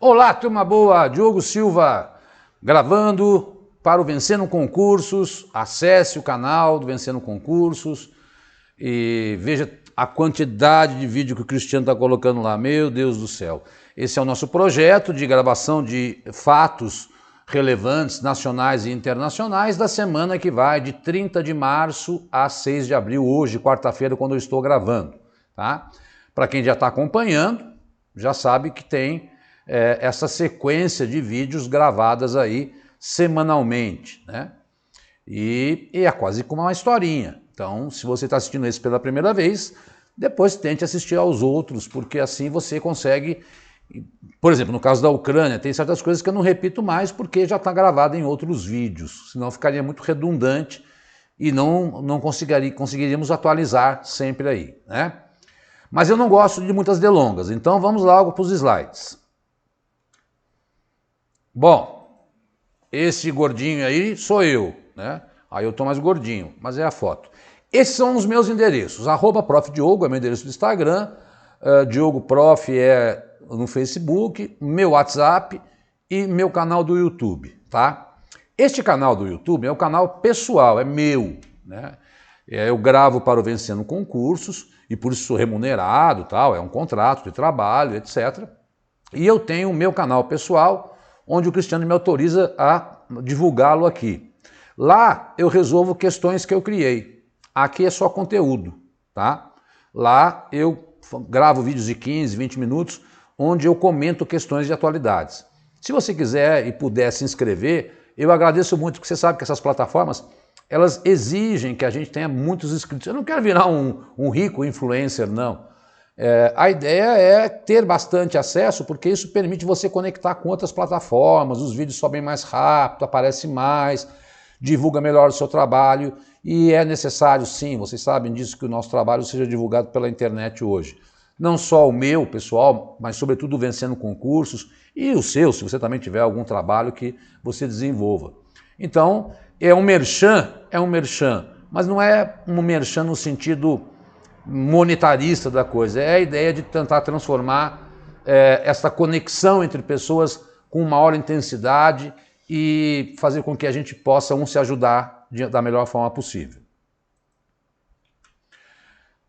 Olá, turma boa! Diogo Silva gravando para o Vencendo Concursos. Acesse o canal do Vencendo Concursos e veja a quantidade de vídeo que o Cristiano está colocando lá. Meu Deus do céu! Esse é o nosso projeto de gravação de fatos relevantes nacionais e internacionais da semana que vai de 30 de março a 6 de abril, hoje, quarta-feira, quando eu estou gravando. Tá? Para quem já está acompanhando, já sabe que tem essa sequência de vídeos gravadas aí semanalmente, né? E é quase como uma historinha. Então, se você está assistindo esse pela primeira vez, depois tente assistir aos outros, porque assim você consegue... Por exemplo, no caso da Ucrânia, tem certas coisas que eu não repito mais porque já está gravado em outros vídeos, senão ficaria muito redundante e não conseguiríamos atualizar sempre aí, né? Mas eu não gosto de muitas delongas, então vamos logo para os slides. Bom, esse gordinho aí sou eu, né? Aí eu tô mais gordinho, mas é a foto. Esses são os meus endereços. @profdiogo é meu endereço do Instagram, Diogo Prof é no Facebook, meu WhatsApp e meu canal do YouTube, tá? Este canal do YouTube é o canal pessoal, é meu, né? Eu gravo para o Vencendo Concursos e por isso sou remunerado, tal, é um contrato de trabalho, etc. E eu tenho o meu canal pessoal, onde o Cristiano me autoriza a divulgá-lo aqui. Lá eu resolvo questões que eu criei. Aqui é só conteúdo, tá? Lá eu gravo vídeos de 15, 20 minutos, onde eu comento questões de atualidades. Se você quiser e puder se inscrever, eu agradeço muito, porque você sabe que essas plataformas, elas exigem que a gente tenha muitos inscritos. Eu não quero virar um rico influencer, não. A ideia é ter bastante acesso, porque isso permite você conectar com outras plataformas, os vídeos sobem mais rápido, aparece mais, divulga melhor o seu trabalho, e é necessário sim, vocês sabem disso, que o nosso trabalho seja divulgado pela internet hoje. Não só o meu, pessoal, mas sobretudo o Vencendo Concursos, e o seu, se você também tiver algum trabalho que você desenvolva. Então, é um merchan, mas não é um merchan no sentido monetarista da coisa, é a ideia de tentar transformar essa conexão entre pessoas com maior intensidade e fazer com que a gente possa se ajudar da melhor forma possível.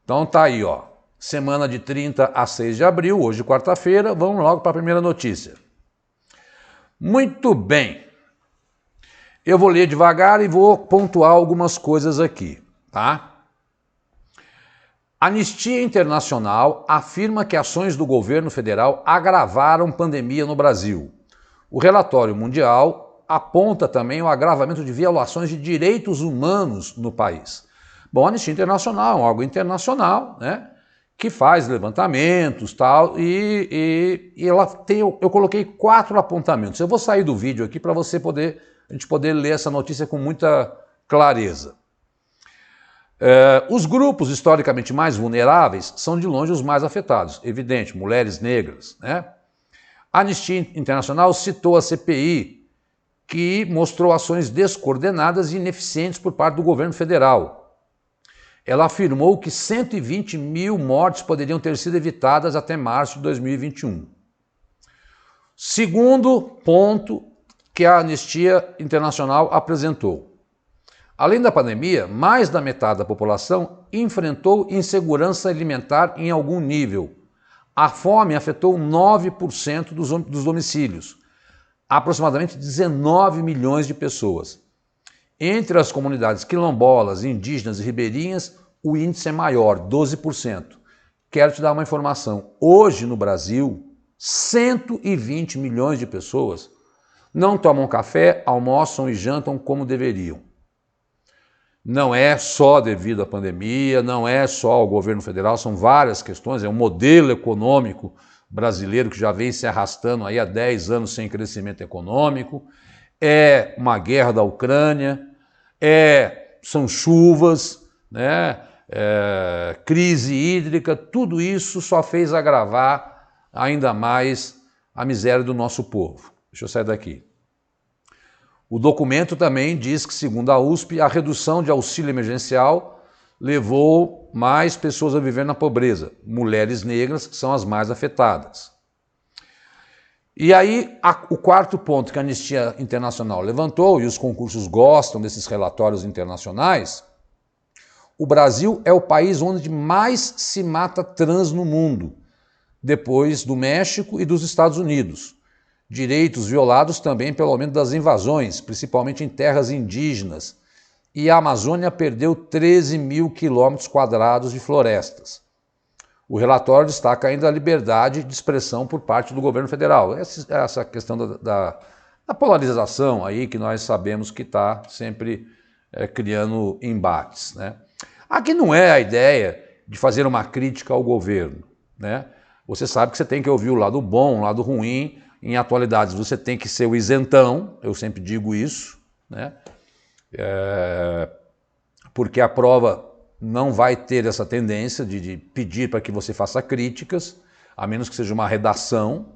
Então tá aí, ó, semana de 30 a 6 de abril, hoje quarta-feira, vamos logo para a primeira notícia. Muito bem, eu vou ler devagar e vou pontuar algumas coisas aqui, tá? Anistia Internacional afirma que ações do governo federal agravaram pandemia no Brasil. O relatório mundial aponta também o agravamento de violações de direitos humanos no país. Bom, a Anistia Internacional é um órgão internacional, né, que faz levantamentos tal, e ela tem, eu coloquei 4 apontamentos. Eu vou sair do vídeo aqui para a gente poder ler essa notícia com muita clareza. Os grupos historicamente mais vulneráveis são de longe os mais afetados, evidente, mulheres negras, né? A Anistia Internacional citou a CPI, que mostrou ações descoordenadas e ineficientes por parte do governo federal. Ela afirmou que 120 mil mortes poderiam ter sido evitadas até março de 2021. Segundo ponto que a Anistia Internacional apresentou. Além da pandemia, mais da metade da população enfrentou insegurança alimentar em algum nível. A fome afetou 9% dos domicílios, aproximadamente 19 milhões de pessoas. Entre as comunidades quilombolas, indígenas e ribeirinhas, o índice é maior, 12%. Quero te dar uma informação. Hoje no Brasil, 120 milhões de pessoas não tomam café, almoçam e jantam como deveriam. Não é só devido à pandemia, não é só ao governo federal, são várias questões, é um modelo econômico brasileiro que já vem se arrastando aí há 10 anos sem crescimento econômico, é uma guerra da Ucrânia, são chuvas, né, crise hídrica, tudo isso só fez agravar ainda mais a miséria do nosso povo. Deixa eu sair daqui. O documento também diz que, segundo a USP, a redução de auxílio emergencial levou mais pessoas a viver na pobreza. Mulheres negras são as mais afetadas. E aí, o quarto ponto que a Anistia Internacional levantou, e os concursos gostam desses relatórios internacionais, o Brasil é o país onde mais se mata trans no mundo, depois do México e dos Estados Unidos. Direitos violados também pelo aumento das invasões, principalmente em terras indígenas. E a Amazônia perdeu 13 mil quilômetros quadrados de florestas. O relatório destaca ainda a liberdade de expressão por parte do governo federal. Essa questão da polarização aí que nós sabemos que está sempre criando embates, né? Aqui não é a ideia de fazer uma crítica ao governo, né? Você sabe que você tem que ouvir o lado bom, o lado ruim. Em atualidades você tem que ser o isentão, eu sempre digo isso, né? Porque a prova não vai ter essa tendência de pedir para que você faça críticas, a menos que seja uma redação.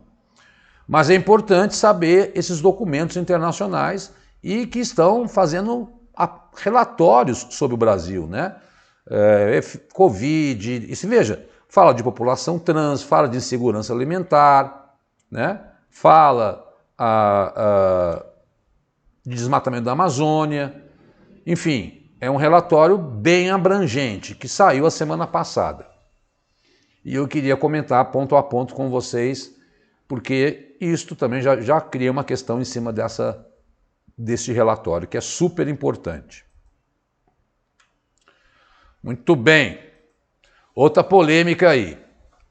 Mas é importante saber esses documentos internacionais e que estão fazendo relatórios sobre o Brasil, né? Covid, e se veja, fala de população trans, fala de insegurança alimentar, né? Fala de desmatamento da Amazônia, enfim. É um relatório bem abrangente, que saiu a semana passada. E eu queria comentar ponto a ponto com vocês, porque isto também já cria uma questão em cima desse relatório, que é super importante. Muito bem. Outra polêmica aí.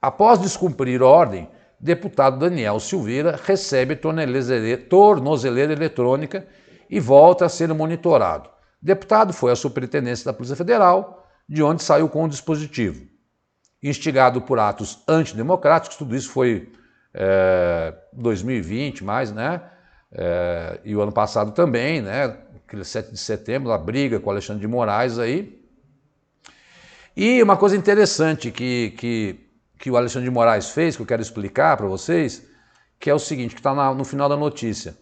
Após descumprir ordem, deputado Daniel Silveira recebe tornozeleira eletrônica e volta a ser monitorado. O deputado foi à Superintendência da Polícia Federal, de onde saiu com o dispositivo. Instigado por atos antidemocráticos, tudo isso foi 2020 mais, né? E o ano passado também, né? Aquele 7 de setembro, a briga com o Alexandre de Moraes aí. E uma coisa interessante que o Alexandre de Moraes fez, que eu quero explicar para vocês, que é o seguinte, que está no final da notícia.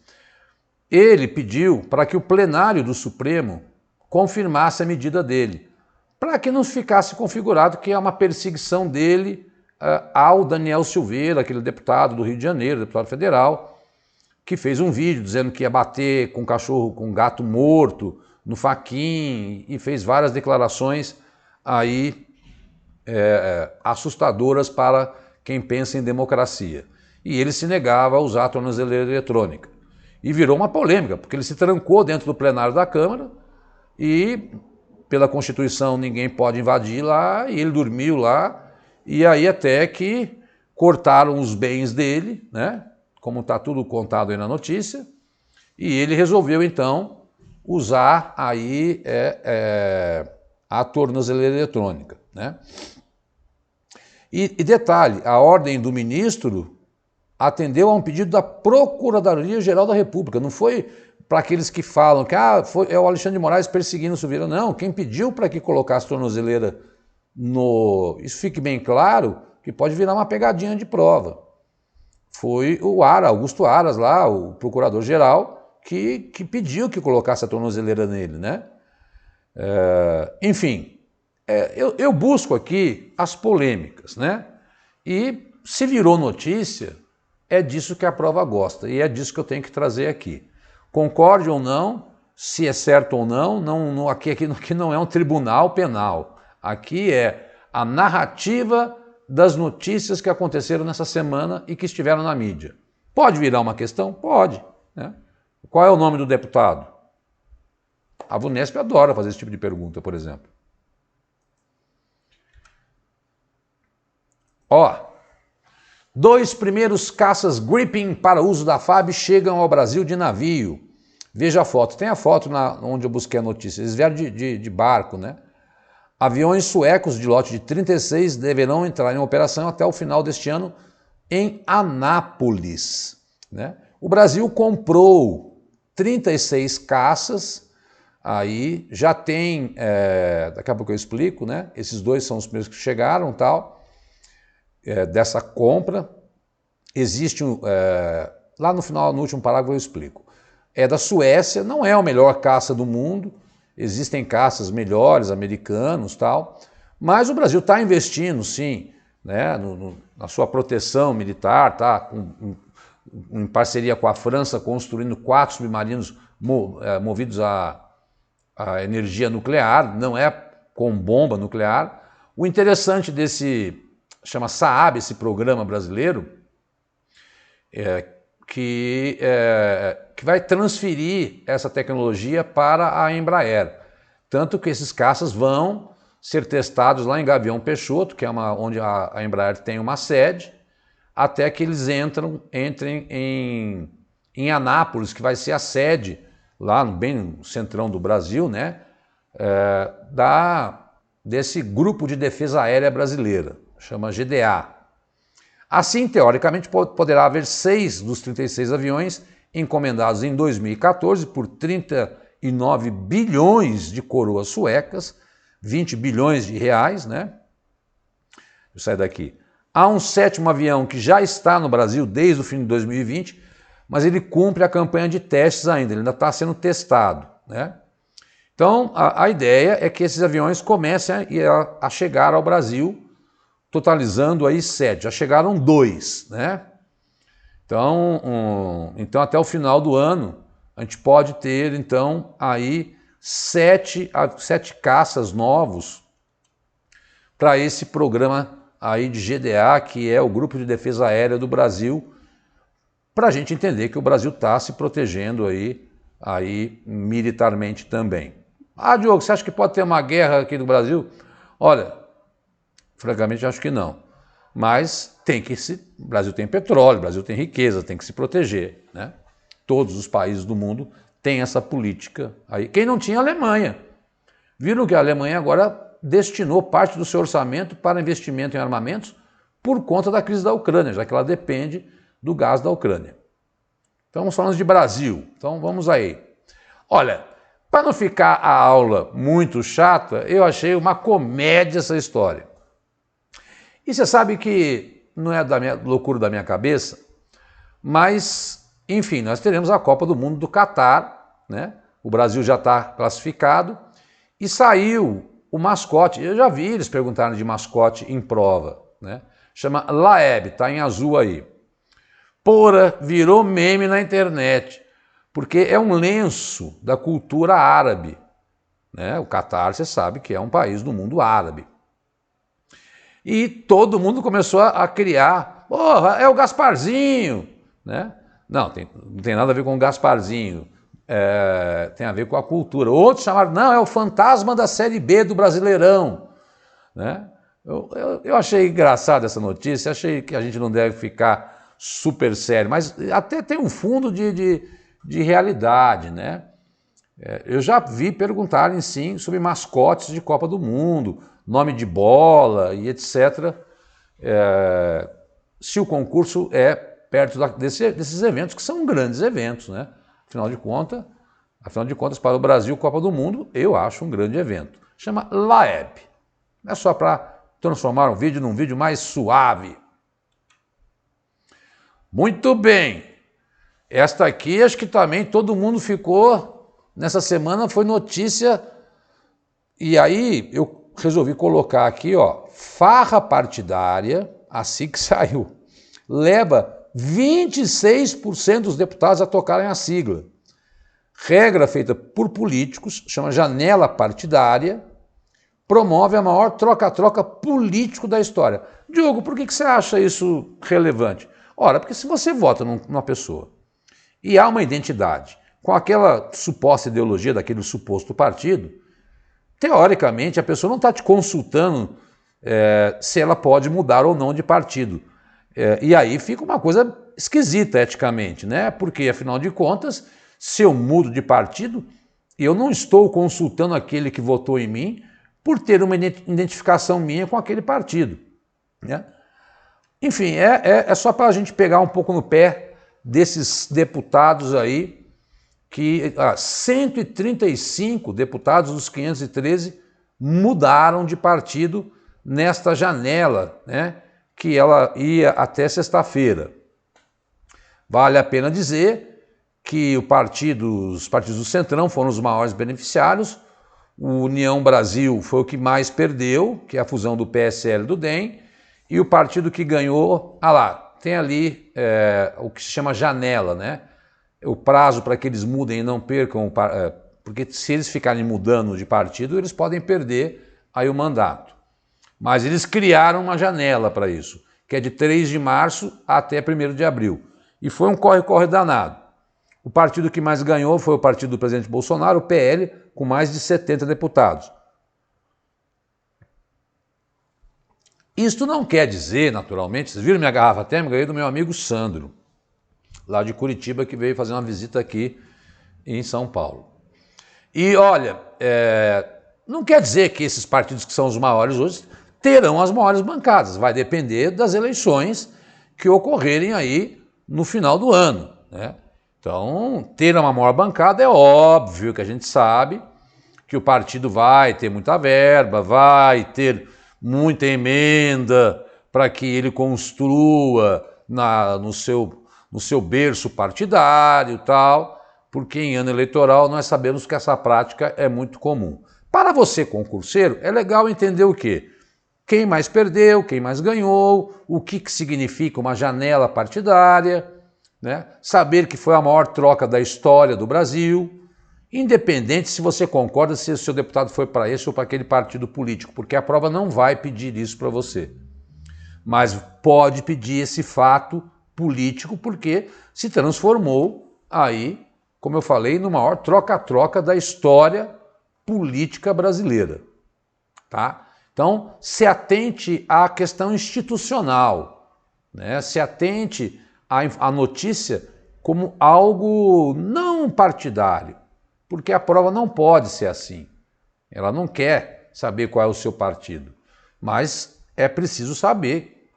Ele pediu para que o plenário do Supremo confirmasse a medida dele, para que não ficasse configurado que é uma perseguição dele ao Daniel Silveira, aquele deputado do Rio de Janeiro, deputado federal, que fez um vídeo dizendo que ia bater com cachorro, com gato morto, no Fachin, e fez várias declarações aí assustadoras para quem pensa em democracia. E ele se negava a usar a tornozeleira eletrônica. E virou uma polêmica, porque ele se trancou dentro do plenário da Câmara e, pela Constituição, ninguém pode invadir lá, e ele dormiu lá, e aí até que cortaram os bens dele, né? Como está tudo contado aí na notícia, e ele resolveu, então, usar aí a tornozeleira eletrônica, né? E detalhe, a ordem do ministro atendeu a um pedido da Procuradoria-Geral da República. Não foi para aqueles que falam que é o Alexandre de Moraes perseguindo o Silveira. Não, quem pediu para que colocasse tornozeleira Isso fique bem claro, que pode virar uma pegadinha de prova. Foi o Augusto Aras lá, o procurador-geral, que pediu que colocasse a tornozeleira nele, né? Enfim, eu busco aqui as polêmicas, né? E se virou notícia, é disso que a prova gosta, e é disso que eu tenho que trazer aqui. Concorde ou não, se é certo ou não, aqui não é um tribunal penal. Aqui é a narrativa das notícias que aconteceram nessa semana e que estiveram na mídia. Pode virar uma questão? Pode, né? Qual é o nome do deputado? A Vunesp adora fazer esse tipo de pergunta, por exemplo. Ó, 2 primeiros caças Gripen para uso da FAB chegam ao Brasil de navio. Veja a foto. Tem a foto onde eu busquei a notícia. Eles vieram de barco, né? Aviões suecos de lote de 36 deverão entrar em operação até o final deste ano em Anápolis, né? O Brasil comprou 36 caças, aí já tem, daqui a pouco eu explico, né? Esses 2 são os primeiros que chegaram, tal. Dessa compra, existe, lá no final, no último parágrafo eu explico, é da Suécia, não é a melhor caça do mundo, existem caças melhores, americanos, tal, mas o Brasil está investindo, sim, né, na sua proteção militar, tá em parceria com a França, construindo 4 submarinos movidos a energia nuclear, não é com bomba nuclear. O interessante desse, chama SAAB, esse programa brasileiro, que vai transferir essa tecnologia para a Embraer. Tanto que esses caças vão ser testados lá em Gavião Peixoto, que é onde a Embraer tem uma sede, até que eles entrem em Anápolis, que vai ser a sede, lá bem no centrão do Brasil, né, desse Grupo de Defesa Aérea Brasileira, chama GDA. Assim, teoricamente, poderá haver 6 dos 36 aviões encomendados em 2014 por 39 bilhões de coroas suecas, 20 bilhões de reais, né? Eu saio daqui. Há um 7º avião que já está no Brasil desde o fim de 2020, mas ele cumpre a campanha de testes ainda, ele ainda está sendo testado, né? Então, a ideia é que esses aviões comecem a chegar ao Brasil, totalizando aí 7, já chegaram 2, né? Então até o final do ano, a gente pode ter, então, aí 7 caças novos para esse programa aí de GDA, que é o Grupo de Defesa Aérea do Brasil, para a gente entender que o Brasil está se protegendo aí militarmente também. Ah, Diogo, você acha que pode ter uma guerra aqui no Brasil? Olha, francamente acho que não. Mas o Brasil tem petróleo, o Brasil tem riqueza, tem que se proteger, né? Todos os países do mundo têm essa política aí. Quem não tinha, a Alemanha. Viram que a Alemanha agora destinou parte do seu orçamento para investimento em armamentos por conta da crise da Ucrânia, já que ela depende do gás da Ucrânia. Então, vamos falando de Brasil. Então, vamos aí. Olha, para não ficar a aula muito chata, eu achei uma comédia essa história. E você sabe que não é da loucura da minha cabeça, mas, enfim, nós teremos a Copa do Mundo do Catar, né? O Brasil já está classificado e saiu o mascote. Eu já vi eles perguntarem de mascote em prova, né? Chama Laeb, está em azul aí. Porra, virou meme na internet, porque é um lenço da cultura árabe, né? O Catar, você sabe que é um país do mundo árabe. E todo mundo começou a criar, porra, é o Gasparzinho, né? Não tem nada a ver com o Gasparzinho, tem a ver com a cultura. Outros chamaram, não, é o fantasma da Série B do Brasileirão, né? Eu achei engraçada essa notícia, achei que a gente não deve ficar super sério, mas até tem um fundo de realidade, né? Eu já vi perguntarem, sim, sobre mascotes de Copa do Mundo, nome de bola e etc. Se o concurso é perto desses eventos, que são grandes eventos, né? Afinal de contas, para o Brasil, Copa do Mundo, eu acho um grande evento. Chama Laeb. Não é só para transformar um vídeo num vídeo mais suave. Muito bem. Esta aqui, acho que também todo mundo ficou, nessa semana foi notícia, e aí eu resolvi colocar aqui, ó, farra partidária, assim que saiu, leva 26% dos deputados a tocarem a sigla. Regra feita por políticos, chama janela partidária, promove a maior troca-troca político da história. Diogo, por que você acha isso relevante? Ora, porque se você vota numa pessoa e há uma identidade com aquela suposta ideologia daquele suposto partido, teoricamente a pessoa não está te consultando se ela pode mudar ou não de partido. E aí fica uma coisa esquisita eticamente, né? Porque, afinal de contas, se eu mudo de partido, eu não estou consultando aquele que votou em mim por ter uma identificação minha com aquele partido, né? Enfim, é só para a gente pegar um pouco no pé desses deputados aí, que 135 deputados dos 513 mudaram de partido nesta janela, né, que ela ia até sexta-feira. Vale a pena dizer que os partidos do Centrão foram os maiores beneficiários, o União Brasil foi o que mais perdeu, que é a fusão do PSL e do DEM, e o partido que ganhou, tem ali o que se chama janela, né? O prazo para que eles mudem e não percam, porque se eles ficarem mudando de partido, eles podem perder aí o mandato. Mas eles criaram uma janela para isso, que é de 3 de março até 1º de abril. E foi um corre-corre danado. O partido que mais ganhou foi o partido do presidente Bolsonaro, o PL, com mais de 70 deputados. Isto não quer dizer, naturalmente, vocês viram minha garrafa térmica? Ganhei do meu amigo Sandro, lá de Curitiba, que veio fazer uma visita aqui em São Paulo. E olha, não quer dizer que esses partidos que são os maiores hoje terão as maiores bancadas, vai depender das eleições que ocorrerem aí no final do ano, né? Então, ter uma maior bancada é óbvio que a gente sabe que o partido vai ter muita verba, vai ter muita emenda para que ele construa no seu berço partidário e tal, porque em ano eleitoral nós sabemos que essa prática é muito comum. Para você, concurseiro, é legal entender o quê? Quem mais perdeu, quem mais ganhou, o que significa uma janela partidária, né? Saber que foi a maior troca da história do Brasil, independente se você concorda se o seu deputado foi para esse ou para aquele partido político, porque a prova não vai pedir isso para você. Mas pode pedir esse fato político porque se transformou aí, como eu falei, no maior troca-troca da história política brasileira, tá? Então, se atente à questão institucional, né? Se atente à notícia como algo não partidário, porque a prova não pode ser assim. Ela não quer saber qual é o seu partido, mas é preciso saber,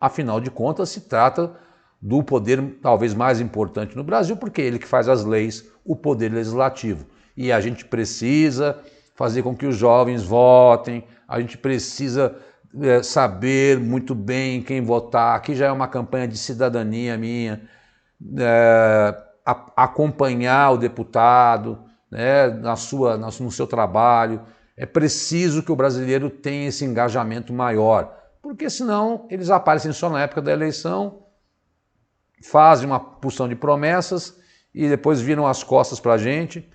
afinal de contas, se trata do poder talvez mais importante no Brasil, porque é ele que faz as leis, o poder legislativo. E a gente precisa fazer com que os jovens votem, a gente precisa saber muito bem quem votar. Aqui já é uma campanha de cidadania minha, acompanhar o deputado, né, no seu trabalho. É preciso que o brasileiro tenha esse engajamento maior, porque senão eles aparecem só na época da eleição, fazem uma porção de promessas e depois viram as costas para a gente.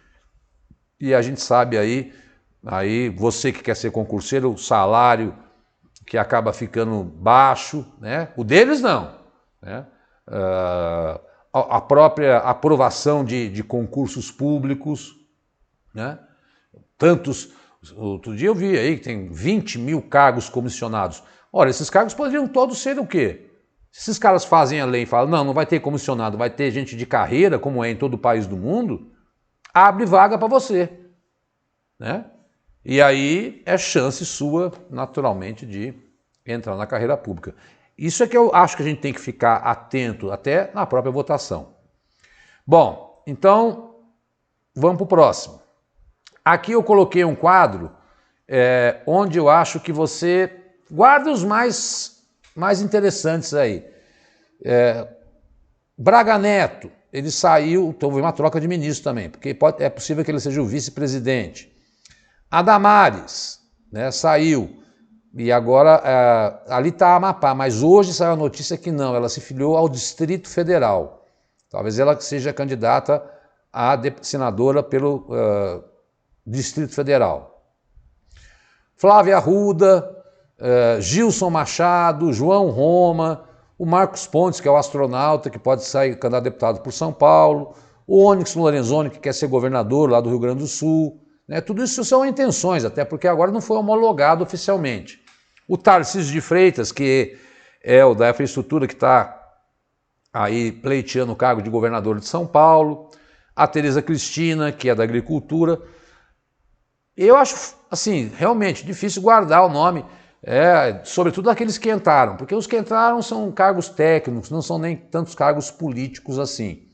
E a gente sabe aí você que quer ser concurseiro, o salário que acaba ficando baixo, né? O deles não, né? A própria aprovação de concursos públicos, né? Outro dia eu vi aí que tem 20 mil cargos comissionados. Ora, esses cargos poderiam todos ser o quê? Se esses caras fazem a lei e falam, não vai ter comissionado, vai ter gente de carreira, como é em todo o país do mundo, abre vaga para você, né? E aí é chance sua, naturalmente, de entrar na carreira pública. Isso é que eu acho que a gente tem que ficar atento até na própria votação. Bom, então vamos para o próximo. Aqui eu coloquei um quadro onde eu acho que você guarda os mais interessantes aí. Braga Neto, ele saiu, então houve uma troca de ministro também, porque é possível que ele seja o vice-presidente. A Damares, né, saiu, e agora ali está a Amapá, mas hoje saiu a notícia que não, ela se filiou ao Distrito Federal. Talvez ela seja candidata a senadora pelo Distrito Federal. Flávia Arruda, Gilson Machado, João Roma, o Marcos Pontes, que é o astronauta, que pode sair candidato a deputado por São Paulo, o Onyx Lorenzoni, que quer ser governador lá do Rio Grande do Sul, né? Tudo isso são intenções, até porque agora não foi homologado oficialmente. O Tarcísio de Freitas, que é o da infraestrutura, que está aí pleiteando o cargo de governador de São Paulo, a Tereza Cristina, que é da agricultura. Eu acho, assim, realmente difícil guardar o nome, sobretudo aqueles que entraram, porque os que entraram são cargos técnicos, não são nem tantos cargos políticos assim.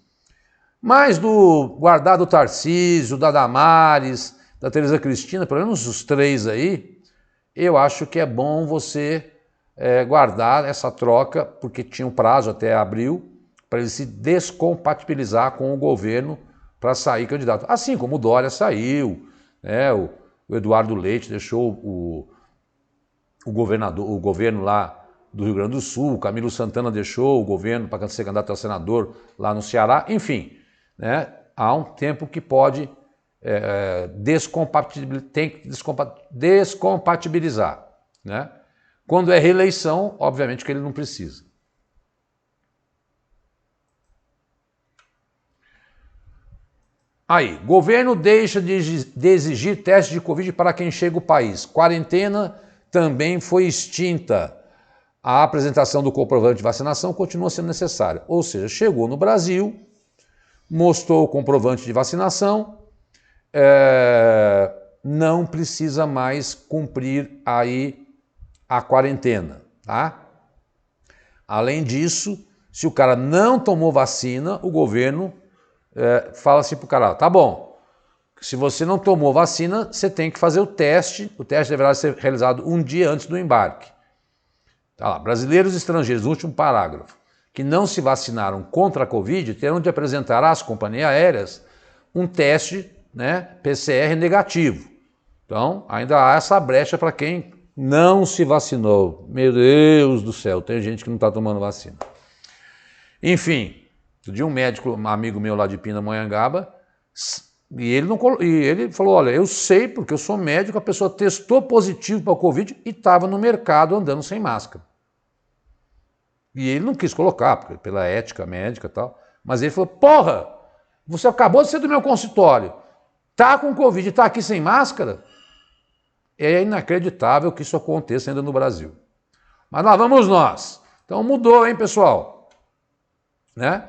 Mas guardar do Tarcísio, da Damares, da Tereza Cristina, pelo menos os três aí, eu acho que é bom você guardar essa troca, porque tinha um prazo até abril, para ele se descompatibilizar com o governo para sair candidato. Assim como o Dória saiu, né? O Eduardo Leite deixou o governo lá do Rio Grande do Sul, Camilo Santana deixou o governo para ser candidato a senador lá no Ceará, enfim, né? Há um tempo que pode descompatibilizar, né? Quando é reeleição, obviamente que ele não precisa. Aí, governo deixa de exigir teste de Covid para quem chega ao país. Quarentena também foi extinta. A apresentação do comprovante de vacinação continua sendo necessária. Ou seja, chegou no Brasil, mostrou o comprovante de vacinação, não precisa mais cumprir aí a quarentena, tá? Além disso, se o cara não tomou vacina, o governo fala assim para o cara, tá bom, se você não tomou vacina, você tem que fazer o teste deverá ser realizado um dia antes do embarque. Tá lá, brasileiros e estrangeiros, no último parágrafo, que não se vacinaram contra a Covid, terão de apresentar às companhias aéreas um teste, né, PCR negativo. Então, ainda há essa brecha para quem não se vacinou. Meu Deus do céu, tem gente que não está tomando vacina. Enfim, outro dia um médico, um amigo meu lá de Pindamonhangaba, e ele falou, olha, eu sei porque eu sou médico, a pessoa testou positivo para o Covid e estava no mercado andando sem máscara. E ele não quis colocar, pela ética médica e tal, mas ele falou, porra, você acabou de ser do meu consultório, tá com Covid e tá aqui sem máscara? É inacreditável que isso aconteça ainda no Brasil. Mas lá vamos nós. Então mudou, hein, pessoal? Né?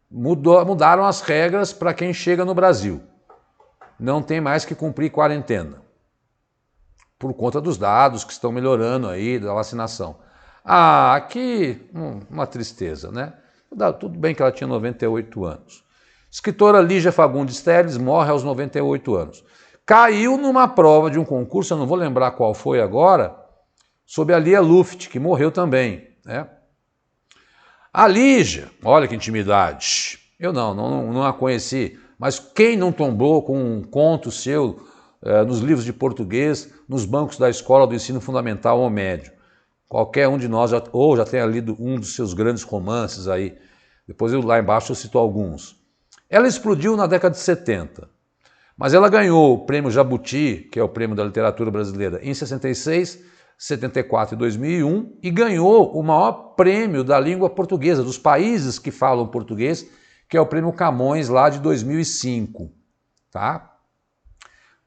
Mudaram as regras para quem chega no Brasil. Não tem mais que cumprir quarentena. Por conta dos dados que estão melhorando aí, da vacinação. Ah, aqui uma tristeza, né? Tudo bem que ela tinha 98 anos. Escritora Lígia Fagundes Telles morre aos 98 anos. Caiu numa prova de um concurso, eu não vou lembrar qual foi agora, sobre a Lia Luft, que morreu também, né? A Lígia, olha que intimidade, eu não a conheci, mas quem não tombou com um conto seu nos livros de português, nos bancos da escola do ensino fundamental ou médio? Qualquer um de nós já tenha lido um dos seus grandes romances aí, depois lá embaixo eu cito alguns. Ela explodiu na década de 70, mas ela ganhou o prêmio Jabuti, que é o prêmio da literatura brasileira, em 66, 74 e 2001, e ganhou o maior prêmio da língua portuguesa, dos países que falam português, que é o prêmio Camões, lá de 2005. Tá?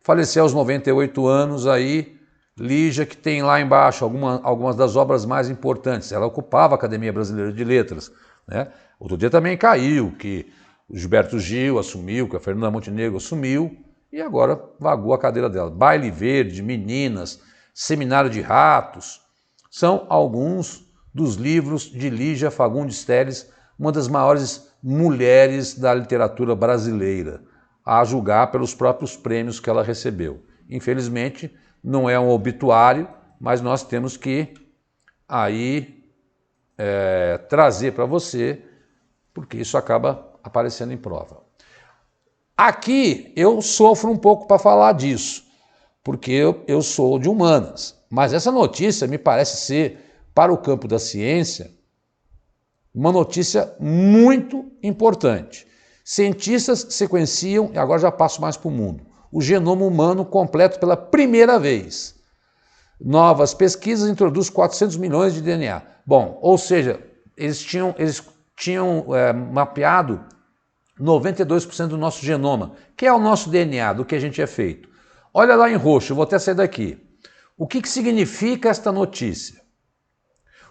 Faleceu aos 98 anos aí, Lígia, que tem lá embaixo algumas das obras mais importantes. Ela ocupava a Academia Brasileira de Letras, né? Outro dia também caiu, que o Gilberto Gil assumiu, que a Fernanda Montenegro assumiu, e agora vagou a cadeira dela. Baile Verde, Meninas, Seminário de Ratos, são alguns dos livros de Lígia Fagundes Telles, uma das maiores mulheres da literatura brasileira, a julgar pelos próprios prêmios que ela recebeu. Infelizmente, não é um obituário, mas nós temos que aí trazer para você, porque isso acaba aparecendo em prova. Aqui eu sofro um pouco para falar disso, porque eu sou de humanas, mas essa notícia me parece ser, para o campo da ciência, uma notícia muito importante. Cientistas sequenciam, e agora já passo mais para o mundo, o genoma humano completo pela primeira vez. Novas pesquisas introduzem 400 milhões de DNA. Bom, ou seja, eles tinham mapeado 92% do nosso genoma, que é o nosso DNA, do que a gente é feito. Olha lá em roxo, eu vou até sair daqui. O que significa esta notícia?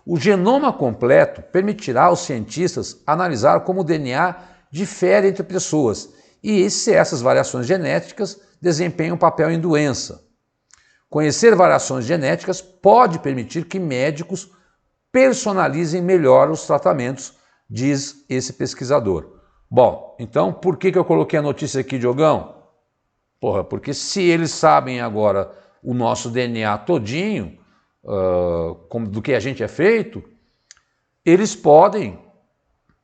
O genoma completo permitirá aos cientistas analisar como o DNA difere entre pessoas e se essas variações genéticas desempenham um papel em doença. Conhecer variações genéticas pode permitir que médicos personalizem melhor os tratamentos, diz esse pesquisador. Bom, então por que eu coloquei a notícia aqui, Diogão? Porra, porque se eles sabem agora o nosso DNA todinho, do que a gente é feito, eles podem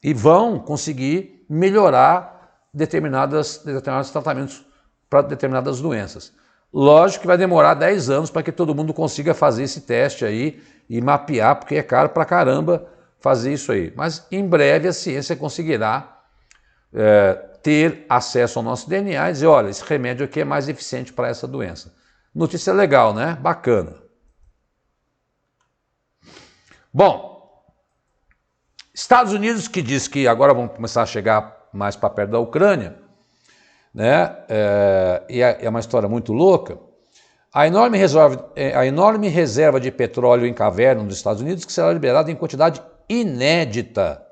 e vão conseguir melhorar determinados tratamentos para determinadas doenças. Lógico que vai demorar 10 anos para que todo mundo consiga fazer esse teste aí e mapear, porque é caro pra caramba fazer isso aí. Mas em breve a ciência conseguirá ter acesso ao nosso DNA e dizer, olha, esse remédio aqui é mais eficiente para essa doença. Notícia legal, né? Bacana. Bom, Estados Unidos que diz que agora vão começar a chegar mais para perto da Ucrânia, né? E é uma história muito louca. A enorme reserva de petróleo em caverna nos Estados Unidos que será liberada em quantidade inédita.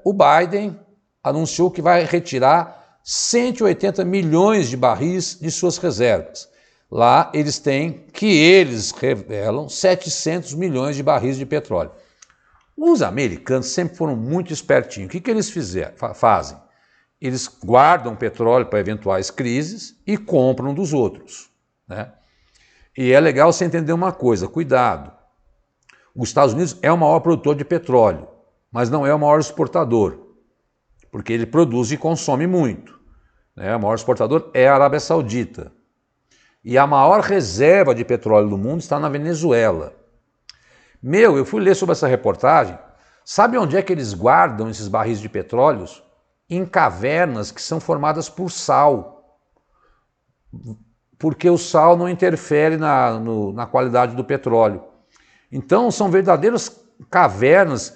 O Biden anunciou que vai retirar 180 milhões de barris de suas reservas. Lá eles revelam 700 milhões de barris de petróleo. Os americanos sempre foram muito espertinhos. O que eles fazem? Eles guardam petróleo para eventuais crises e compram dos outros, né? E é legal você entender uma coisa, cuidado. Os Estados Unidos é o maior produtor de petróleo, mas não é o maior exportador, porque ele produz e consome muito, né? O maior exportador é a Arábia Saudita. E a maior reserva de petróleo do mundo está na Venezuela. Eu fui ler sobre essa reportagem. Sabe onde é que eles guardam esses barris de petróleos? Em cavernas que são formadas por sal. Porque o sal não interfere na qualidade do petróleo. Então são verdadeiras cavernas,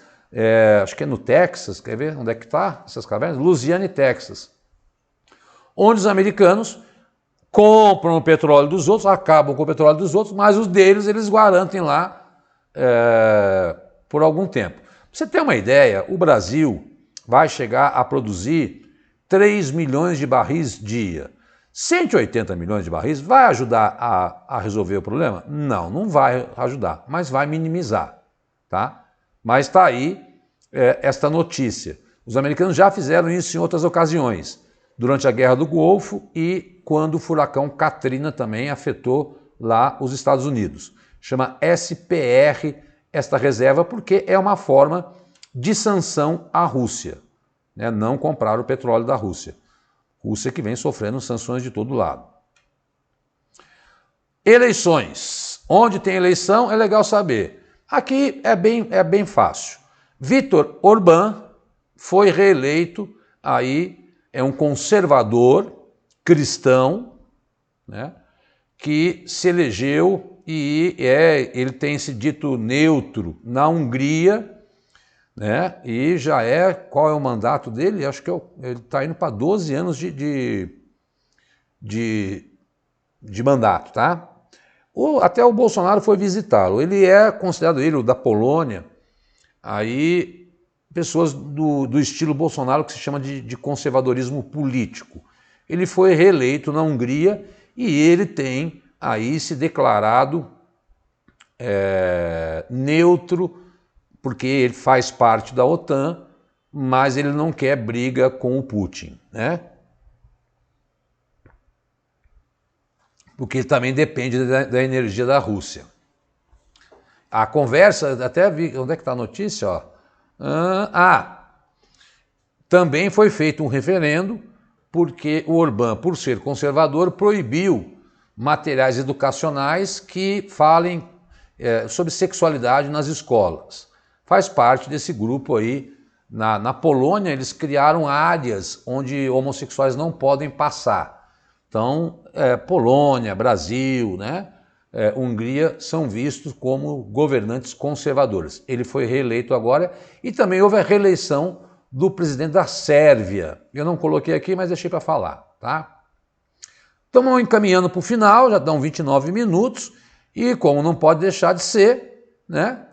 acho que é no Texas, quer ver onde é que está essas cavernas? Louisiana e Texas. Onde os americanos compram o petróleo dos outros, acabam com o petróleo dos outros, mas os deles eles garantem lá por algum tempo. Pra você ter uma ideia, o Brasil vai chegar a produzir 3 milhões de barris dia. 180 milhões de barris vai ajudar a resolver o problema? Não, não vai ajudar, mas vai minimizar, tá? Mas está aí esta notícia. Os americanos já fizeram isso em outras ocasiões, durante a Guerra do Golfo e quando o furacão Katrina também afetou lá os Estados Unidos. Chama SPR esta reserva porque é uma forma de sanção à Rússia, né? Não comprar o petróleo da Rússia. Rússia que vem sofrendo sanções de todo lado. Eleições. Onde tem eleição é legal saber. Aqui é bem fácil. Viktor Orbán foi reeleito, aí é um conservador cristão, né, que se elegeu e ele tem esse dito neutro na Hungria, né, e já qual é o mandato dele? Acho que ele está indo para 12 anos de mandato, tá? Até o Bolsonaro foi visitá-lo. Ele é considerado, o da Polônia, aí pessoas do estilo Bolsonaro que se chama de conservadorismo político. Ele foi reeleito na Hungria e ele tem aí se declarado neutro, porque ele faz parte da OTAN, mas ele não quer briga com o Putin, né? Porque ele também depende da energia da Rússia. A conversa, até vi, onde é que está a notícia? Ó? Também foi feito um referendo, porque o Orbán, por ser conservador, proibiu materiais educacionais que falem sobre sexualidade nas escolas. Faz parte desse grupo aí. Na Polônia, eles criaram áreas onde homossexuais não podem passar. Então, Polônia, Brasil, né, Hungria são vistos como governantes conservadores. Ele foi reeleito agora e também houve a reeleição do presidente da Sérvia. Eu não coloquei aqui, mas deixei para falar, tá? Estamos encaminhando para o final, já dão 29 minutos e como não pode deixar de ser, né,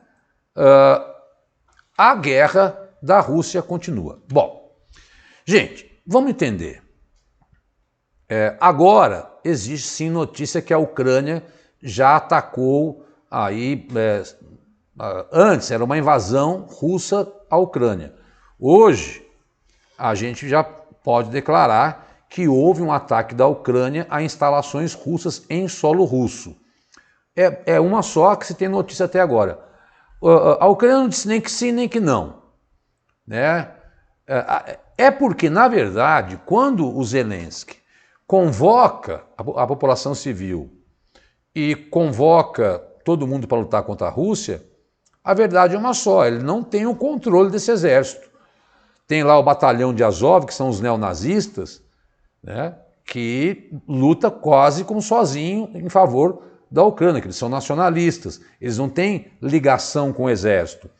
a guerra da Rússia continua. Bom, gente, vamos entender. Agora existe sim notícia que a Ucrânia já atacou aí, antes era uma invasão russa à Ucrânia. Hoje a gente já pode declarar que houve um ataque da Ucrânia a instalações russas em solo russo. É uma só que se tem notícia até agora. A Ucrânia não disse nem que sim nem que não, né? Porque, na verdade, quando o Zelensky convoca a população civil e convoca todo mundo para lutar contra a Rússia, a verdade é uma só, ele não tem o controle desse exército. Tem lá o batalhão de Azov, que são os neonazistas, né, que luta quase como sozinho em favor da Ucrânia, que eles são nacionalistas, eles não têm ligação com o exército.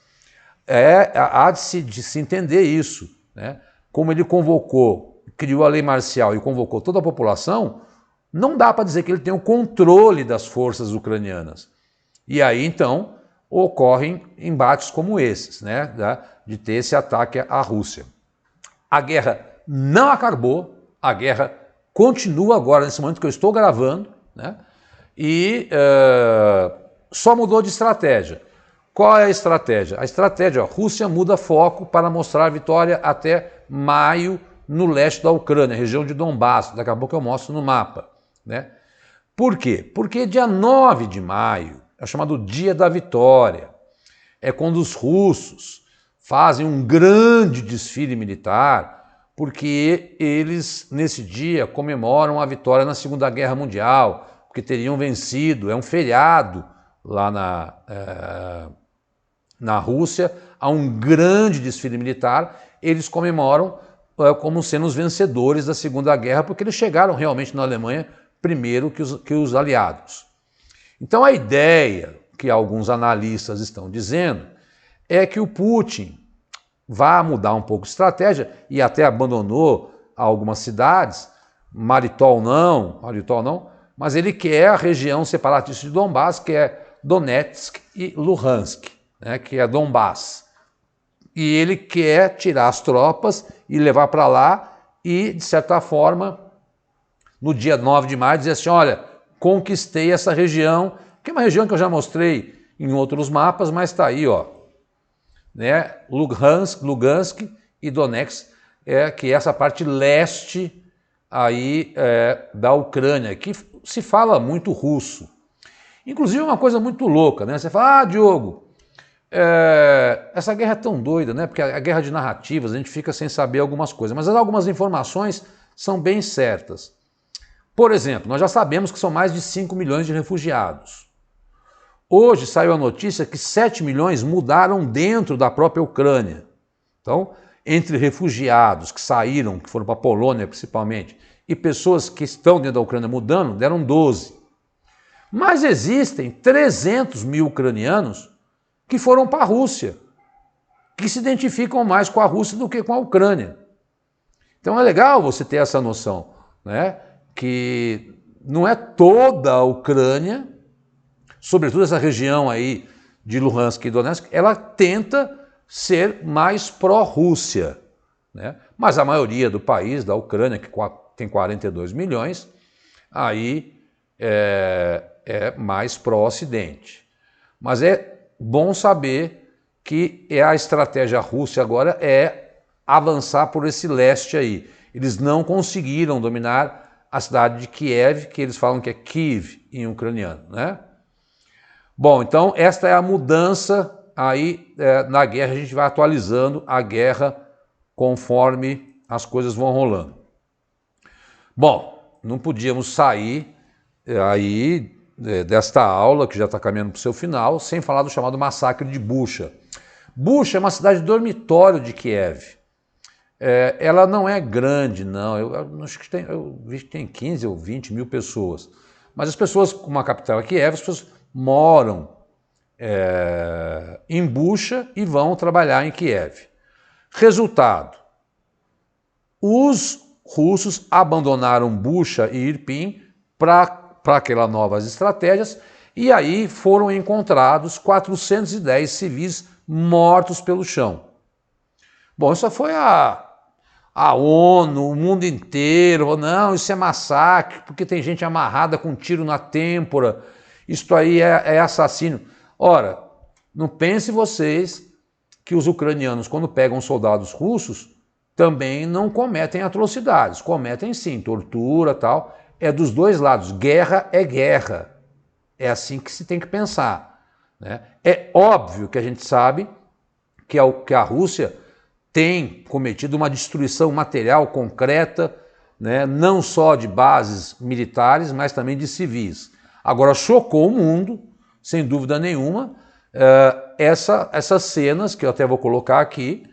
Há de se entender isso, né? Como ele convocou, criou a lei marcial e convocou toda a população, não dá para dizer que ele tem o controle das forças ucranianas. E aí, então, ocorrem embates como esses, né? De ter esse ataque à Rússia. A guerra não acabou, a guerra continua agora, nesse momento que eu estou gravando, né? E só mudou de estratégia. Qual é a estratégia? A estratégia, a Rússia muda foco para mostrar a vitória até maio no leste da Ucrânia, região de Donbass. Daqui a pouco eu mostro no mapa, né? Por quê? Porque dia 9 de maio é chamado Dia da Vitória. É quando os russos fazem um grande desfile militar, porque eles, nesse dia, comemoram a vitória na Segunda Guerra Mundial, porque teriam vencido. É um feriado lá na Rússia, há um grande desfile militar, eles comemoram como sendo os vencedores da Segunda Guerra, porque eles chegaram realmente na Alemanha primeiro que os aliados. Então a ideia que alguns analistas estão dizendo é que o Putin vai mudar um pouco de estratégia e até abandonou algumas cidades, Mariupol não, mas ele quer a região separatista de Donbass, que é Donetsk e Luhansk, né, que é Donbass. E ele quer tirar as tropas e levar para lá e, de certa forma, no dia 9 de maio, dizer assim, olha, conquistei essa região, que é uma região que eu já mostrei em outros mapas, mas está aí, ó, né, Lugansk e Donetsk, que é essa parte leste aí da Ucrânia, que se fala muito russo. Inclusive uma coisa muito louca, né? Você fala, Diogo, essa guerra é tão doida, né? Porque a guerra de narrativas, a gente fica sem saber algumas coisas, mas algumas informações são bem certas. Por exemplo, nós já sabemos que são mais de 5 milhões de refugiados. Hoje saiu a notícia que 7 milhões mudaram dentro da própria Ucrânia. Então, entre refugiados que saíram, que foram para a Polônia principalmente, e pessoas que estão dentro da Ucrânia mudando, deram 12. Mas existem 300 mil ucranianos que foram para a Rússia, que se identificam mais com a Rússia do que com a Ucrânia. Então é legal você ter essa noção, né? Que não é toda a Ucrânia, sobretudo essa região aí de Luhansk e Donetsk, ela tenta ser mais pró-Rússia, né? Mas a maioria do país, da Ucrânia, que tem 42 milhões, aí é mais pró-Ocidente. Mas é bom saber que a estratégia russa agora é avançar por esse leste aí. Eles não conseguiram dominar a cidade de Kiev, que eles falam que é Kiev em ucraniano, né? Bom, então esta é a mudança aí na guerra, a gente vai atualizando a guerra conforme as coisas vão rolando. Bom, não podíamos sair aí desta aula, que já está caminhando para o seu final, sem falar do chamado massacre de Bucha. Bucha é uma cidade dormitório de Kiev. Ela não é grande, não. Eu acho que eu vi que tem 15 ou 20 mil pessoas. Mas as pessoas, como a capital é Kiev, as pessoas moram em Bucha e vão trabalhar em Kiev. Resultado, os russos abandonaram Bucha e Irpin para aquelas novas estratégias, e aí foram encontrados 410 civis mortos pelo chão. Bom, isso foi a ONU, o mundo inteiro, não, isso é massacre, porque tem gente amarrada com um tiro na têmpora, isso aí é assassino. Ora, não pense vocês que os ucranianos, quando pegam soldados russos, também não cometem atrocidades, cometem sim, tortura e tal. É dos dois lados, guerra é guerra. É assim que se tem que pensar, né? É óbvio que a gente sabe que a Rússia tem cometido uma destruição material concreta né, não só de bases militares, mas também de civis. Agora, chocou o mundo, sem dúvida nenhuma, essas cenas, que eu até vou colocar aqui,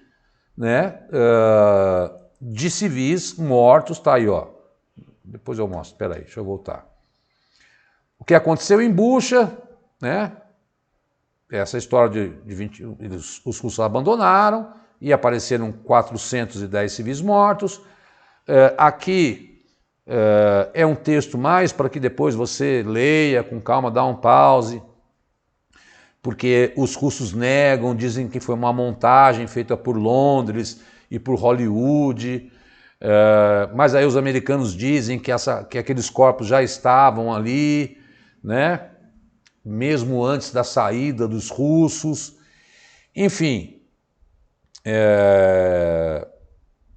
né, de civis mortos, tá aí, ó. Depois eu mostro, espera aí, deixa eu voltar. O que aconteceu em Bucha, né, essa história de 20, os russos abandonaram e apareceram 410 civis mortos. Aqui é um texto mais para que depois você leia com calma, dá um pause, porque os russos negam, dizem que foi uma montagem feita por Londres e por Hollywood, mas aí os americanos dizem que aqueles corpos já estavam ali, né? Mesmo antes da saída dos russos. Enfim,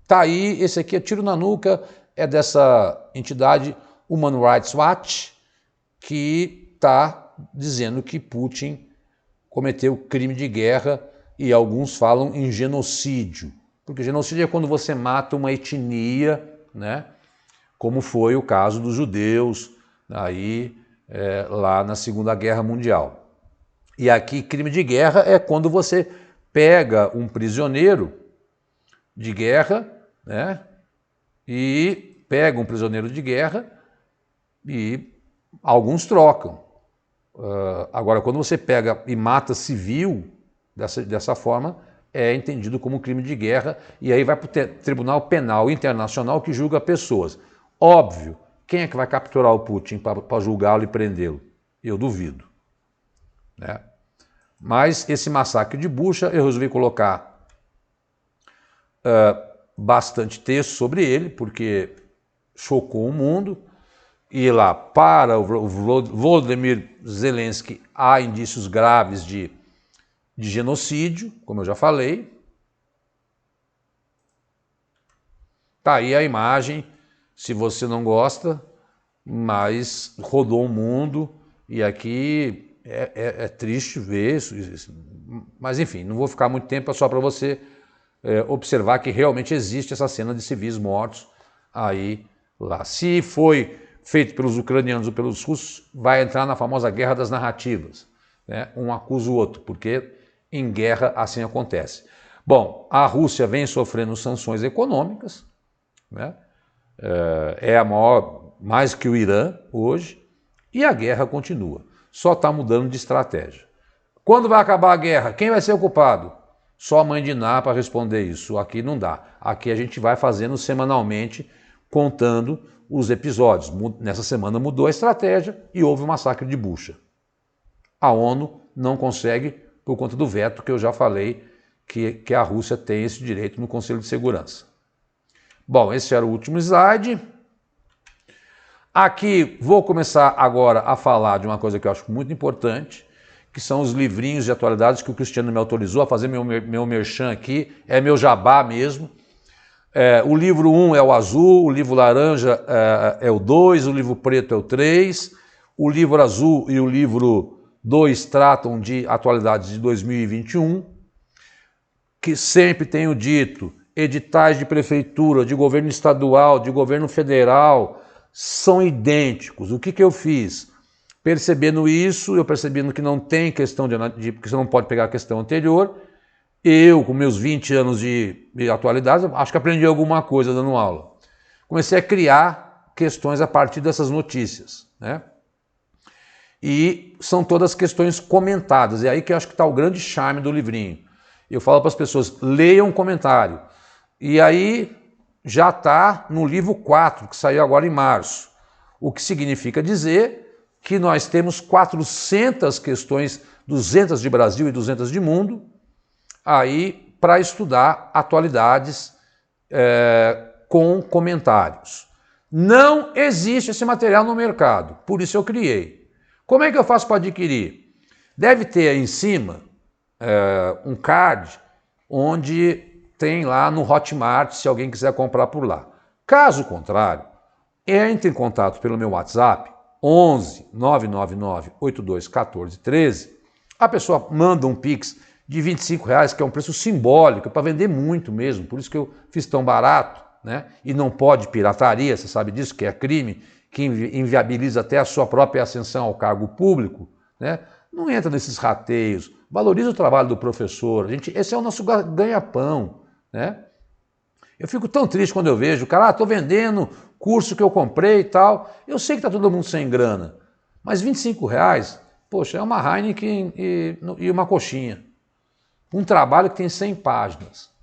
tá aí, esse aqui é tiro na nuca, é dessa entidade Human Rights Watch, que está dizendo que Putin cometeu crime de guerra e alguns falam em genocídio. Porque genocídio é quando você mata uma etnia, né? Como foi o caso dos judeus aí, lá na Segunda Guerra Mundial. E aqui, crime de guerra é quando você pega um prisioneiro de guerra, né? E pega um prisioneiro de guerra e alguns trocam. Agora, quando você pega e mata civil dessa forma, é entendido como crime de guerra e aí vai para o Tribunal Penal Internacional que julga pessoas. Óbvio, quem é que vai capturar o Putin para julgá-lo e prendê-lo? Eu duvido, né? Mas esse massacre de Bucha, eu resolvi colocar bastante texto sobre ele, porque chocou o mundo. E lá, para o Volodymyr Zelensky, há indícios graves de genocídio, como eu já falei. Tá aí a imagem, se você não gosta, mas rodou o mundo e aqui é triste ver isso. Mas enfim, não vou ficar muito tempo, é só para você observar que realmente existe essa cena de civis mortos aí lá. Se foi feito pelos ucranianos ou pelos russos, vai entrar na famosa guerra das narrativas, né? Um acusa o outro, porque em guerra assim acontece. Bom, a Rússia vem sofrendo sanções econômicas, né? É a maior, mais que o Irã hoje, e a guerra continua. Só está mudando de estratégia. Quando vai acabar a guerra? Quem vai ser o culpado? Só a mãe de Ná para responder isso. Aqui não dá. Aqui a gente vai fazendo semanalmente, contando os episódios. Nessa semana mudou a estratégia e houve o massacre de Bucha. A ONU não consegue por conta do veto que eu já falei que a Rússia tem esse direito no Conselho de Segurança. Bom, esse era o último slide. Aqui vou começar agora a falar de uma coisa que eu acho muito importante, que são os livrinhos de atualidades que o Cristiano me autorizou a fazer meu merchan aqui, é meu jabá mesmo. O livro 1 é o azul, o livro laranja é o 2, o livro preto é o 3, o livro azul e o livro 2 tratam de atualidades de 2021, que sempre tenho dito, editais de prefeitura, de governo estadual, de governo federal, são idênticos. O que eu fiz? Percebendo isso, eu percebendo que não tem questão porque você não pode pegar a questão anterior, eu, com meus 20 anos de atualidade, acho que aprendi alguma coisa dando aula. Comecei a criar questões a partir dessas notícias, né? E são todas questões comentadas. É aí que eu acho que está o grande charme do livrinho. Eu falo para as pessoas, leiam um comentário. E aí já está no livro 4, que saiu agora em março. O que significa dizer que nós temos 400 questões, 200 de Brasil e 200 de mundo, aí para estudar atualidades com comentários. Não existe esse material no mercado, por isso eu criei. Como é que eu faço para adquirir? Deve ter aí em cima um card onde tem lá no Hotmart, se alguém quiser comprar por lá. Caso contrário, entre em contato pelo meu WhatsApp, 11 999 82 14 13. A pessoa manda um Pix de R$25, que é um preço simbólico, para vender muito mesmo, por isso que eu fiz tão barato, né? E não pode pirataria, você sabe disso, que é crime, que inviabiliza até a sua própria ascensão ao cargo público, né? Não entra nesses rateios, valoriza o trabalho do professor, esse é o nosso ganha-pão, né? Eu fico tão triste quando eu vejo o cara, estou vendendo curso que eu comprei e tal, eu sei que está todo mundo sem grana, mas R$25, poxa, é uma Heineken e uma coxinha, um trabalho que tem 100 páginas.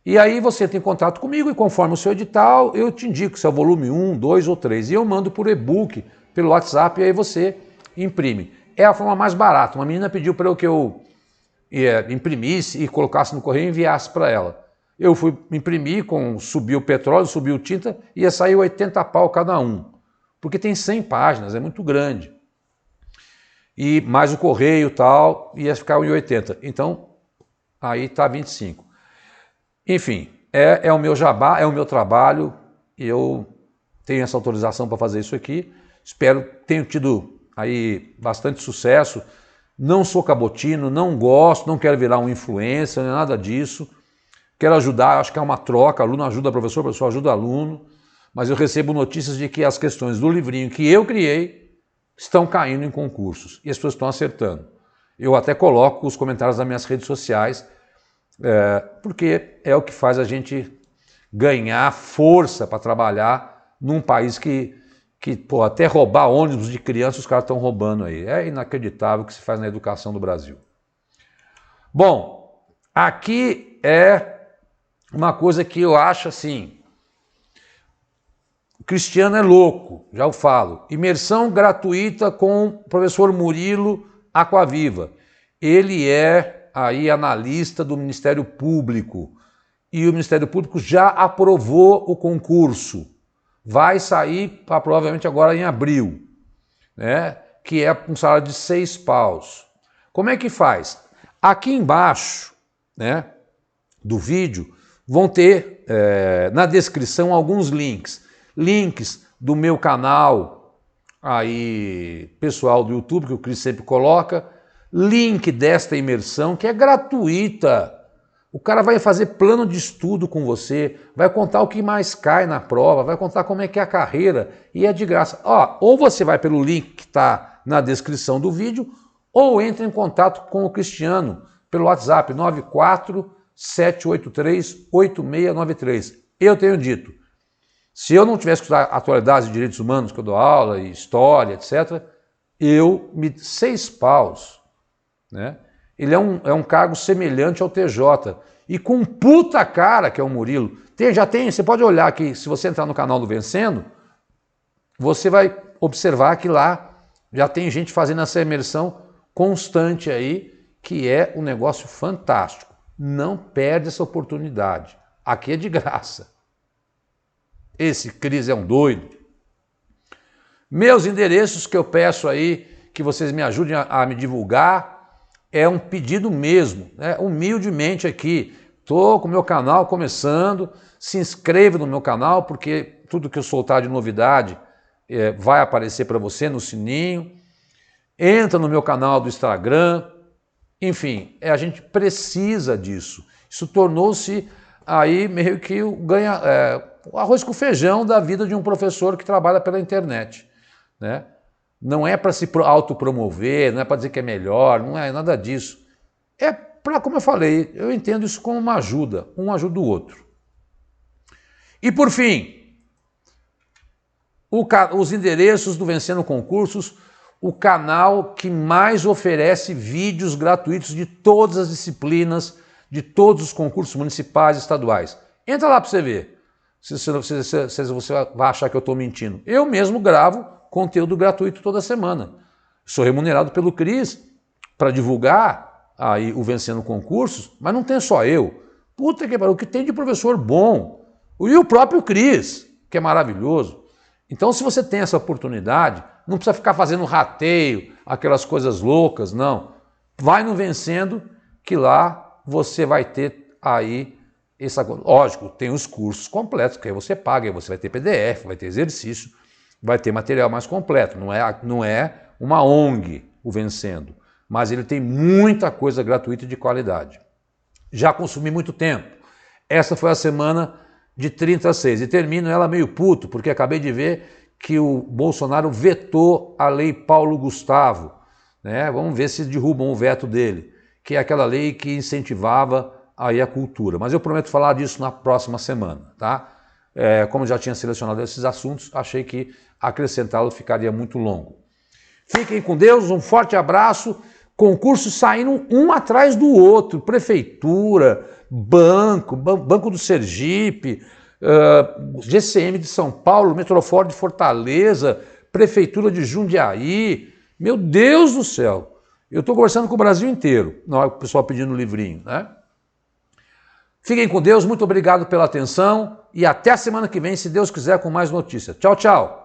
E aí você tem contato comigo e conforme o seu edital, eu te indico se é o volume 1, 2 ou 3. E eu mando por e-book, pelo WhatsApp, e aí você imprime. É a forma mais barata. Uma menina pediu para que eu imprimisse e colocasse no correio e enviasse para ela. Eu fui imprimir, subiu o petróleo, subiu tinta, ia sair 80 pau cada um. Porque tem 100 páginas, é muito grande. E mais o correio e tal, ia ficar 1,80. Então, aí está 25. Enfim, é o meu jabá, é o meu trabalho, e eu tenho essa autorização para fazer isso aqui. Espero que tenha tido aí bastante sucesso. Não sou cabotino, não gosto, não quero virar um influencer, nem nada disso. Quero ajudar, acho que é uma troca, aluno ajuda professor, professor ajuda aluno, mas eu recebo notícias de que as questões do livrinho que eu criei estão caindo em concursos, e as pessoas estão acertando. Eu até coloco os comentários nas minhas redes sociais, porque é o que faz a gente ganhar força para trabalhar num país que pô, até roubar ônibus de criança os caras estão roubando aí. É inacreditável o que se faz na educação do Brasil. Bom, aqui é uma coisa que eu acho assim, o Cristiano é louco, já o falo. Imersão gratuita com o professor Murilo Aquaviva. Ele é aí analista do Ministério Público e o Ministério Público já aprovou o concurso. Vai sair provavelmente agora em abril, né? Que é um salário de 6 paus. Como é que faz? Aqui embaixo, né, do vídeo vão ter na descrição alguns links. Links do meu canal aí pessoal do YouTube, que o Cris sempre coloca, link desta imersão, que é gratuita. O cara vai fazer plano de estudo com você, vai contar o que mais cai na prova, vai contar como é que é a carreira, e é de graça. Ou você vai pelo link que está na descrição do vídeo, ou entra em contato com o Cristiano pelo WhatsApp 947838693. Eu tenho dito, se eu não tivesse que estudar atualidades de direitos humanos, que eu dou aula, e história, etc., 6 paus, né? Ele é um cargo semelhante ao TJ, e com um puta cara que é o Murilo. Você pode olhar aqui, se você entrar no canal do Vencendo, você vai observar que lá já tem gente fazendo essa imersão constante aí, que é um negócio fantástico. Não perde essa oportunidade. Aqui é de graça. Esse Cris é um doido. Meus endereços que eu peço aí, que vocês me ajudem a me divulgar, é um pedido mesmo, né? Humildemente aqui. Estou com o meu canal começando, se inscreva no meu canal, porque tudo que eu soltar de novidade vai aparecer para você no sininho. Entra no meu canal do Instagram. Enfim, a gente precisa disso. Isso tornou-se aí meio que o arroz com feijão da vida de um professor que trabalha pela internet, né? Não é para se autopromover, não é para dizer que é melhor, não é nada disso. É para, como eu falei, eu entendo isso como uma ajuda, um ajuda o outro. E por fim, os endereços do Vencendo Concursos, o canal que mais oferece vídeos gratuitos de todas as disciplinas, de todos os concursos municipais e estaduais. Entra lá para você ver, se você vai achar que eu estou mentindo. Eu mesmo gravo conteúdo gratuito toda semana. Sou remunerado pelo Cris para divulgar aí o Vencendo Concursos, mas não tem só eu. Puta que pariu, o que tem de professor bom. E o próprio Cris, que é maravilhoso. Então, se você tem essa oportunidade, não precisa ficar fazendo rateio, aquelas coisas loucas, não. Vai no Vencendo, que lá você vai ter aí essa coisa. Lógico, tem os cursos completos, que aí você paga, aí você vai ter PDF, vai ter exercício, vai ter material mais completo. Não é uma ONG o Vencendo, mas ele tem muita coisa gratuita e de qualidade. Já consumi muito tempo. Essa foi a semana de 30 a 6. E termino ela meio puto, porque acabei de ver que o Bolsonaro vetou a lei Paulo Gustavo, né? Vamos ver se derrubam o veto dele, que é aquela lei que incentivava aí a cultura. Mas eu prometo falar disso na próxima semana, tá? Como eu já tinha selecionado esses assuntos, achei que acrescentá-lo ficaria muito longo. Fiquem com Deus, um forte abraço. Concursos saindo um atrás do outro, prefeitura, Banco do Sergipe, GCM de São Paulo, Metroford de Fortaleza, Prefeitura de Jundiaí. Meu Deus do céu! Eu estou conversando com o Brasil inteiro, na hora que o pessoal pedindo livrinho, né? Fiquem com Deus, muito obrigado pela atenção e até a semana que vem, se Deus quiser, com mais notícias. Tchau, tchau!